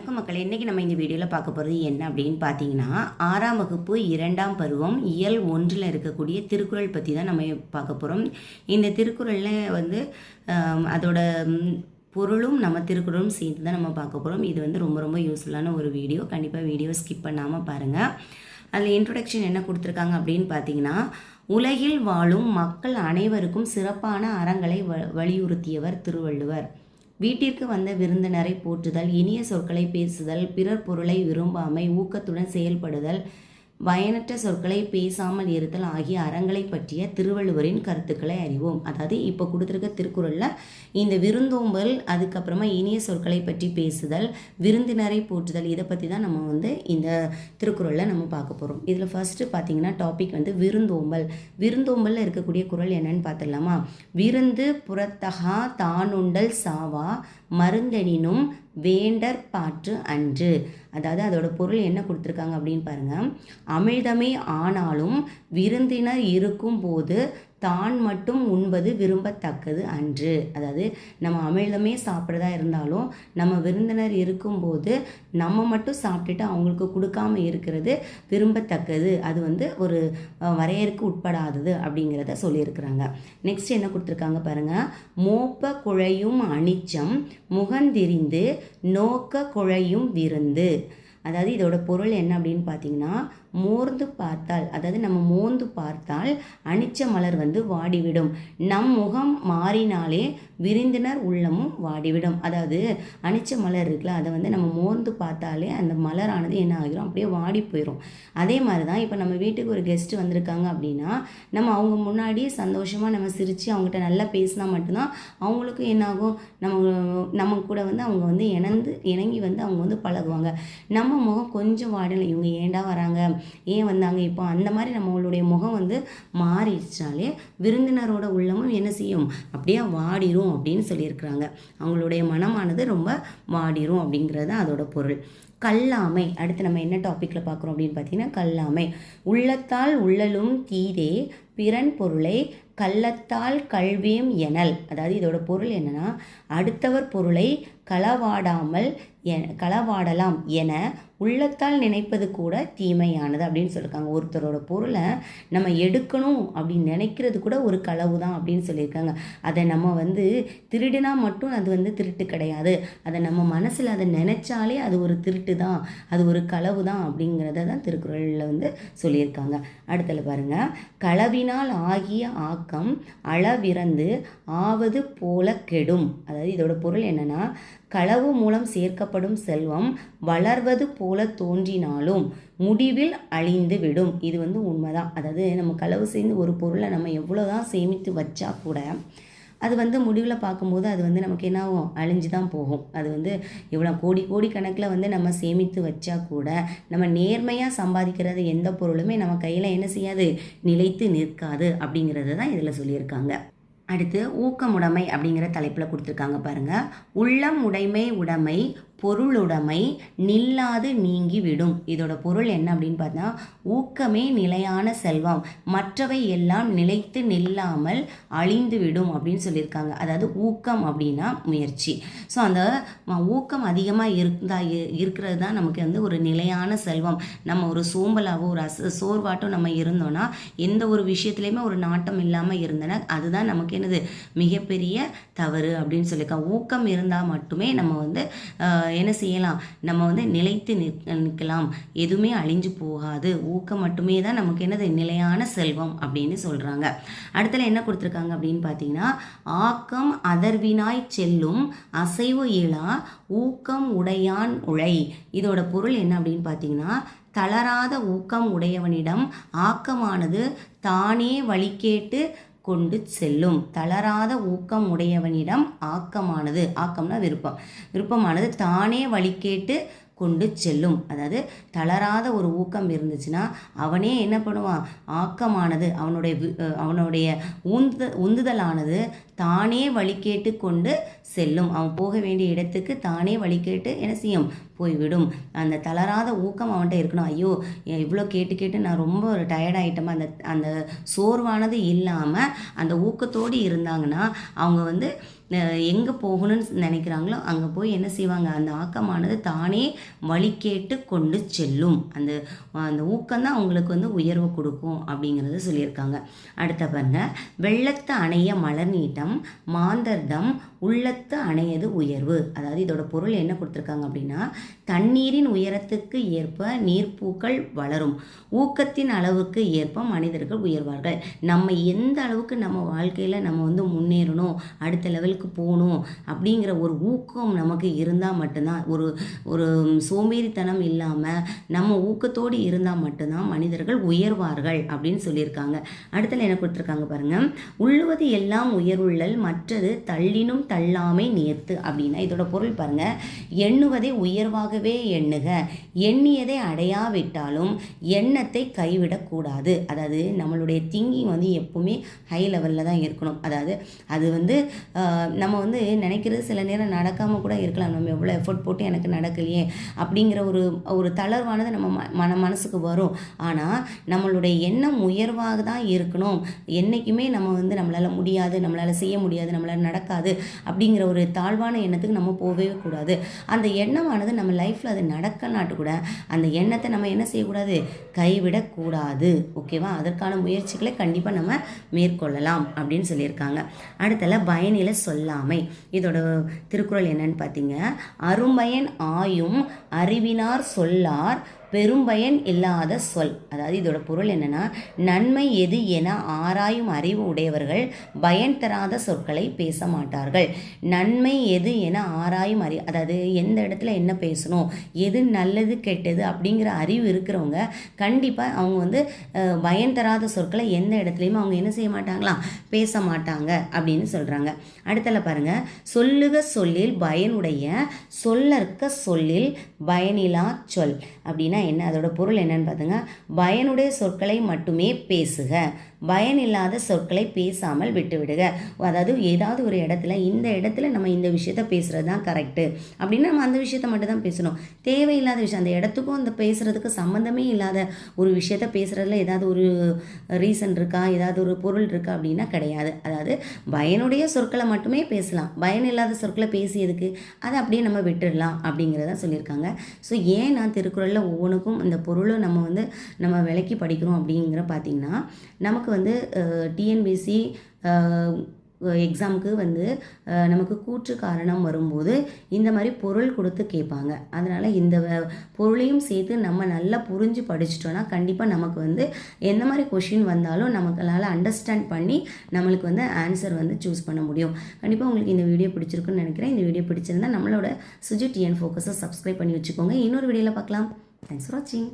வணக்கம் மக்களே. இன்றைக்கி நம்ம இந்த வீடியோவில் பார்க்க போகிறது என்ன அப்படின்னு பார்த்தீங்கன்னா, 6ஆம் வகுப்பு 2ஆம் பருவம் இயல் 1ல் இருக்கக்கூடிய திருக்குறள் பற்றி தான் நம்ம பார்க்க போகிறோம். இந்த திருக்குறளில் வந்து அதோட பொருளும் நம்ம திருக்குறளும் சேர்த்து தான் நம்ம பார்க்க போகிறோம். இது வந்து ரொம்ப ரொம்ப யூஸ்ஃபுல்லான ஒரு வீடியோ. கண்டிப்பாக வீடியோ ஸ்கிப் பண்ணாமல் பாருங்கள். அதில் இன்ட்ரொடக்ஷன் என்ன கொடுத்துருக்காங்க அப்படின்னு பார்த்தீங்கன்னா, உலகில் வாழும் மக்கள் அனைவருக்கும் சிறப்பான அறங்களை வலியுறுத்தியவர் திருவள்ளுவர். வீட்டிற்கு வந்த விருந்தினரை போற்றுதல், இனிய சொற்களை பேசுதல், பிறர் பொருளை விரும்பாமை, ஊக்கத்துடன் செயல்படுதல், பயனற்ற சொற்களை பேசாமல் இருத்தல் ஆகிய அறங்களை பற்றிய திருவள்ளுவரின் கருத்துக்களை அறிவோம். அதாவது இப்போ கொடுத்துருக்க திருக்குறளில் இந்த விருந்தோம்பல், அதுக்கப்புறமா இனிய சொற்களை பற்றி பேசுதல், விருந்தினரை போற்றுதல், இதை பற்றி தான் நம்ம வந்து இந்த திருக்குறளில் நம்ம பார்க்க போகிறோம். இதில் ஃபஸ்ட்டு பார்த்தீங்கன்னா டாபிக் வந்து விருந்தோம்பல். விருந்தோம்பலில் இருக்கக்கூடிய குறள் என்னன்னு பார்த்துடலாமா? விருந்து புறத்தகா தானுண்டல் சாவா மருந்தெனினும் வேண்டற் பாற்று அன்று. அதாவது அதோட பொருள் என்ன கொடுத்துருக்காங்க அப்படின்னு பாருங்கள். அமிழ்தமே ஆனாலும் விருந்தினர் இருக்கும் போது தான் மட்டும் உண்பது விரும்பத்தக்கது அன்று. அதாவது நம்ம அமிழ்தமே சாப்பிட்றதா இருந்தாலும் நம்ம விருந்தினர் இருக்கும்போது நம்ம மட்டும் சாப்பிட்டுட்டு அவங்களுக்கு கொடுக்காம இருக்கிறது விரும்பத்தக்கது, அது வந்து ஒரு வரையறுக்கு உட்படாதது அப்படிங்கிறத சொல்லியிருக்கிறாங்க. நெக்ஸ்ட் என்ன கொடுத்துருக்காங்க பாருங்கள். மோப்ப குழையும் அனிச்சம் முகந்திரிந்து நோக்க குழையும் விருந்து. அதாவது இதோட பொருள் என்ன அப்படின்னு பார்த்தீங்கன்னா, மோர்ந்து பார்த்தால், அதாவது நம்ம மோர்ந்து பார்த்தால் அனிச்ச மலர் வந்து வாடிவிடும், நம் முகம் மாறினாலே விருந்தினர் உள்ளமும் வாடிவிடும். அதாவது அனிச்ச மலர் இருக்குல்ல, அதை வந்து நம்ம மோர்ந்து பார்த்தாலே அந்த மலரானது என்ன ஆகிரும், அப்படியே வாடி போயிடும். அதே மாதிரி தான் இப்போ நம்ம வீட்டுக்கு ஒரு கெஸ்ட்டு வந்திருக்காங்க அப்படின்னா நம்ம அவங்க முன்னாடி சந்தோஷமாக நம்ம சிரித்து அவங்ககிட்ட நல்லா பேசினா மட்டும்தான் அவங்களுக்கும் என்னாகும், நம்ம கூட வந்து அவங்க வந்து இணங்கி வந்து அவங்க வந்து பழகுவாங்க. நம்ம முகம் கொஞ்சம் வாடலை, இவங்க ஏண்டா வராங்க, ஏன் வந்தாங்க இப்போ, அந்த மாதிரி நம்மளுடைய முகம் வந்து மாறிடுச்சாலே விருந்தினரோட உள்ளமும் என்ன செய்யும், அப்படியே வாடிரும் அப்படின்னு சொல்லியிருக்கிறாங்க. அவங்களுடைய மனமானது ரொம்ப வாடிரும் அப்படிங்கிறது அதோட பொருள். கல்லாமை. அடுத்து நம்ம என்ன டாப்பிக்கில் பார்க்குறோம் அப்படின்னு பார்த்தீங்கன்னா, கல்லாமை. உள்ளத்தால் உள்ளலும் தீதே பிறன் பொருளை கள்ளத்தால் கல்வியும் எனல். அதாவது இதோட பொருள் என்னன்னா, அடுத்தவர் பொருளை களவாடலாம் என உள்ளத்தால் நினைப்பது கூட தீமையானது அப்படின்னு சொல்லியிருக்காங்க. ஒருத்தரோட பொருளை நம்ம எடுக்கணும் அப்படின்னு நினைக்கிறது கூட ஒரு களவு தான் அப்படின்னு சொல்லியிருக்காங்க. அதை நம்ம வந்து திருடினா மட்டும் அது வந்து திருட்டு கிடையாது, அதை நம்ம மனசில் அதை நினைச்சாலே அது ஒரு திருட்டு தான், அது ஒரு களவு தான் அப்படிங்கிறத தான் திருக்குறளில் வந்து சொல்லியிருக்காங்க. அடுத்தல பாருங்கள். களவினால் ஆகிய ஆக்கம் அளவிறந்து ஆவது போல கெடும். அதாவது இதோட பொருள் என்னன்னா, களவு மூலம் சேர்க்கப்படும் செல்வம் வளர்வது போல தோன்றினாலும் முடிவில் அழிந்து விடும். இது வந்து உண்மைதான். அதாவது நம்ம களவு செய்து ஒரு பொருளை நம்ம எவ்வளோதான் சேமித்து வச்சா கூட அது வந்து முடிவில் பார்க்கும்போது அது வந்து நமக்கு என்ன ஆகும், அழிஞ்சு தான் போகும். அது வந்து இவ்வளோ கோடி கணக்கில் வந்து நம்ம சேமித்து வச்சா கூட நம்ம நேர்மையாக சம்பாதிக்கிறது எந்த பொருளுமே நம்ம கையில் என்ன செய்யாது, நிலைத்து நிற்காது அப்படிங்கிறது தான் இதில் சொல்லியிருக்காங்க. அடுத்து ஊக்கமுடைமை அப்படிங்கிற தலைப்பில் கொடுத்துருக்காங்க பாருங்கள். உள்ளம் உடைமை பொருளுடைமை நில்லாது நீங்கிவிடும். இதோட பொருள் என்ன அப்படின்னு பார்த்தா, ஊக்கமே நிலையான செல்வம், மற்றவை எல்லாம் நிலைத்து நில்லாமல் அழிந்துவிடும் அப்படின்னு சொல்லியிருக்காங்க. அதாவது ஊக்கம் அப்படின்னா முயற்சி. ஸோ அந்த ஊக்கம் அதிகமாக இருக்கிறது தான் நமக்கு வந்து ஒரு நிலையான செல்வம். நம்ம ஒரு சோம்பலாவோ ஒரு சோர்வாட்டம் நம்ம இருந்தோன்னா, எந்த ஒரு விஷயத்துலையுமே ஒரு நாட்டம் இல்லாமல் இருந்தனா அதுதான் நமக்கு என்னது மிகப்பெரிய தவறு அப்படின்னு சொல்லியிருக்காங்க. ஊக்கம் இருந்தால் மட்டுமே நம்ம வந்து என்ன செய்யலாம், நம்ம வந்து நிலைத்து நிற்கலாம், எதுவுமே அழிஞ்சு போகாது. ஊக்கம் மட்டுமே தான் நமக்கு என்னது நிலையான செல்வம் அப்படின்னு சொல்கிறாங்க. அடுத்தல என்ன கொடுத்துருக்காங்க அப்படின்னு பார்த்தீங்கன்னா, ஆக்கம் அதர்வினாய் செல்லும் அசைவு இலா ஊக்கம் உடையான் உழை. இதோட பொருள் என்ன அப்படின்னு பார்த்தீங்கன்னா, தளராத ஊக்கம் உடையவனிடம் ஆக்கமானது தானே வழிகேட்டு கொண்டு செல்லும். தளராத ஊக்கம் உடையவனிடம் ஆக்கம்னா விருப்பமானது தானே வழிகேட்டு கொண்டு செல்லும். அதாவது தளராத ஒரு ஊக்கம் இருந்துச்சுன்னா அவனே என்ன பண்ணுவான், ஆக்கமானது அவனுடைய உந்துதலானது தானே வழி கேட்டு கொண்டு செல்லும். அவன் போக வேண்டிய இடத்துக்கு தானே வழி கேட்டு என்ன செய்யும், போய்விடும். அந்த தளராத ஊக்கம் அவன்கிட்ட இருக்கணும். ஐயோ இவ்வளோ கேட்டு கேட்டு நான் ரொம்ப ஒரு டயர்டாயிட்டோமா, அந்த அந்த சோர்வானது இல்லாமல் அந்த ஊக்கத்தோடு இருந்தாங்கன்னா அவங்க வந்து எங்கே போகணும்னு நினைக்கிறாங்களோ அங்கே போய் என்ன செய்வாங்க, அந்த ஆக்கமானது தானே வழி கேட்டு கொண்டு செல்லும். அந்த அந்த ஊக்கம்தான் அவங்களுக்கு வந்து உயர்வு கொடுக்கும் அப்படிங்கிறத சொல்லியிருக்காங்க. அடுத்த பாருங்க, வெள்ளத்து அணைய மலர் நீட்டம் மாந்தர்தம் உள்ளத்து அணையது உயர்வு. அதாவது இதோட பொருள் என்ன கொடுத்துருக்காங்க அப்படின்னா, தண்ணீரின் உயரத்துக்கு ஏற்ப நீர்ப்பூக்கள் வளரும், ஊக்கத்தின் அளவுக்கு ஏற்ப மனிதர்கள் உயர்வார்கள். நம்ம எந்த அளவுக்கு நம்ம வாழ்க்கையில் நம்ம வந்து முன்னேறணும், அடுத்த லெவலுக்கு போகணும் அப்படிங்கிற ஒரு ஊக்கம் நமக்கு இருந்தால் மட்டும்தான், ஒரு ஒரு சோம்பேறித்தனம் இல்லாமல் நம்ம ஊக்கத்தோடு இருந்தால் மட்டும்தான் மனிதர்கள் உயர்வார்கள் அப்படின்னு சொல்லியிருக்காங்க. அடுத்தல என்ன கொடுத்துருக்காங்க பாருங்க, உள்ளுவது எல்லாம் உயர்வுள்ளல் மற்றது தள்ளினும் தள்ளாமை நேர்த்து. அப்படின்னா இதோட பொருள் பாருங்க, எண்ணுவதை உயர்வாகவே எண்ணுக, எண்ணியதை அடையாவிட்டாலும் எண்ணத்தை கைவிடக்கூடாது. அதாவது நம்மளுடைய திங்கிங் வந்து எப்பவுமே ஹை லெவலில் தான் இருக்கணும். அதாவது அது வந்து நம்ம வந்து நினைக்கிறது சில நேரம் நடக்காமல் கூட இருக்கலாம். நம்ம எவ்வளோ எஃபோர்ட் போட்டு எனக்கு நடக்கலையே அப்படிங்கிற ஒரு தளர்வானது நம்ம மனசுக்கு வரும். ஆனால் நம்மளுடைய எண்ணம் உயர்வாக தான் இருக்கணும். என்றைக்குமே நம்ம வந்து நம்மளால் முடியாது, நம்மளால் செய்ய முடியாது, நம்மளால் நடக்காது அப்படிங்கிற ஒரு தாழ்வான எண்ணத்துக்கு நம்ம போகவே கூடாது. அந்த எண்ணமானது நம்ம லைஃப்பில் அது நடக்கனாட்டு கூட அந்த எண்ணத்தை நம்ம என்ன செய்யக்கூடாது, கைவிடக்கூடாது. ஓகேவா? அதற்கான முயற்சிகளை கண்டிப்பாக நம்ம மேற்கொள்ளலாம் அப்படின்னு சொல்லியிருக்காங்க. அடுத்தல பயனில சொல்லாமை. இதோட திருக்குறள் என்னன்னு பார்த்தீங்க, அரும்பயன் ஆயும் அறிவினார் சொல்லார் பெரும்பயன் இல்லாத சொல். அதாவது இதோட பொருள் என்னன்னா, நன்மை எது என ஆராயும் அறிவு உடையவர்கள் பயன் தராத சொற்களை பேச மாட்டார்கள். நன்மை எது என ஆராயும் அதாவது எந்த இடத்துல என்ன பேசணும், எது நல்லது கெட்டது அப்படிங்கிற அறிவு இருக்கிறவங்க கண்டிப்பாக அவங்க வந்து பயன் தராத சொற்களை எந்த இடத்துலையுமே அவங்க என்ன செய்ய மாட்டாங்களாம், பேச மாட்டாங்க அப்படின்னு சொல்கிறாங்க. அடுத்தல பாருங்க, சொல்லுக சொல்லில் பயனுடைய சொல்லற்க சொல்லில் பயனிலா சொல். அப்படின்னா என்ன, அதோட பொருள் என்னன்னு பார்த்துங்க, பயனுடைய சொற்களை மட்டுமே பேசுக, பயனில்லாத சொற்களை பேசாமல் விட்டுவிடுக. அதாவது ஏதாவது ஒரு இடத்துல இந்த இடத்துல நம்ம இந்த விஷயத்த பேசுகிறது தான் கரெக்டு அப்படின்னு நம்ம அந்த விஷயத்த மட்டும் தான் பேசணும். தேவையில்லாத விஷயம், அந்த இடத்துக்கும் அந்த பேசுகிறதுக்கு சம்மந்தமே இல்லாத ஒரு விஷயத்த பேசுகிறதுல ஏதாவது ஒரு ரீசன் இருக்கா, ஏதாவது ஒரு பொருள் இருக்கா அப்படின்னா கிடையாது. அதாவது பயனுடைய சொற்களை மட்டுமே பேசலாம், பயனில்லாத சொற்களை பேசியதுக்கு அதை அப்படியே நம்ம விட்டுடலாம் அப்படிங்கிறத சொல்லியிருக்காங்க. ஸோ ஏன் நான் திருக்குறளில் ஒவ்வொன்றுக்கும் இந்த பொருளும் நம்ம விளக்கி படிக்கிறோம் அப்படிங்கிற பார்த்திங்கன்னா, நமக்கு வந்து டிஎன்பிசி எக்ஸாமுக்கு வந்து நமக்கு கூற்று காரணம் வரும்போது இந்த மாதிரி பொருள் கொடுத்து கேட்பாங்க. அதனால் இந்த பொருளையும் சேர்த்து நம்ம நல்லா புரிஞ்சு படிச்சிட்டோன்னா கண்டிப்பாக நமக்கு வந்து எந்த மாதிரி கொஷின் வந்தாலும் நமக்களால் அண்டர்ஸ்டாண்ட் பண்ணி நம்மளுக்கு வந்து ஆன்சர் வந்து சூஸ் பண்ண முடியும். கண்டிப்பாக உங்களுக்கு இந்த வீடியோ பிடிச்சிருக்குன்னு நினைக்கிறேன். இந்த வீடியோ பிடிச்சிருந்தால் நம்மளோட சுஜி டிஎன் ஃபோக்கஸை சப்ஸ்கிரைப் பண்ணி வச்சுக்கோங்க. இன்னொரு வீடியோவில் பார்க்கலாம். தேங்க்ஸ் ஃபார் வாட்சிங்.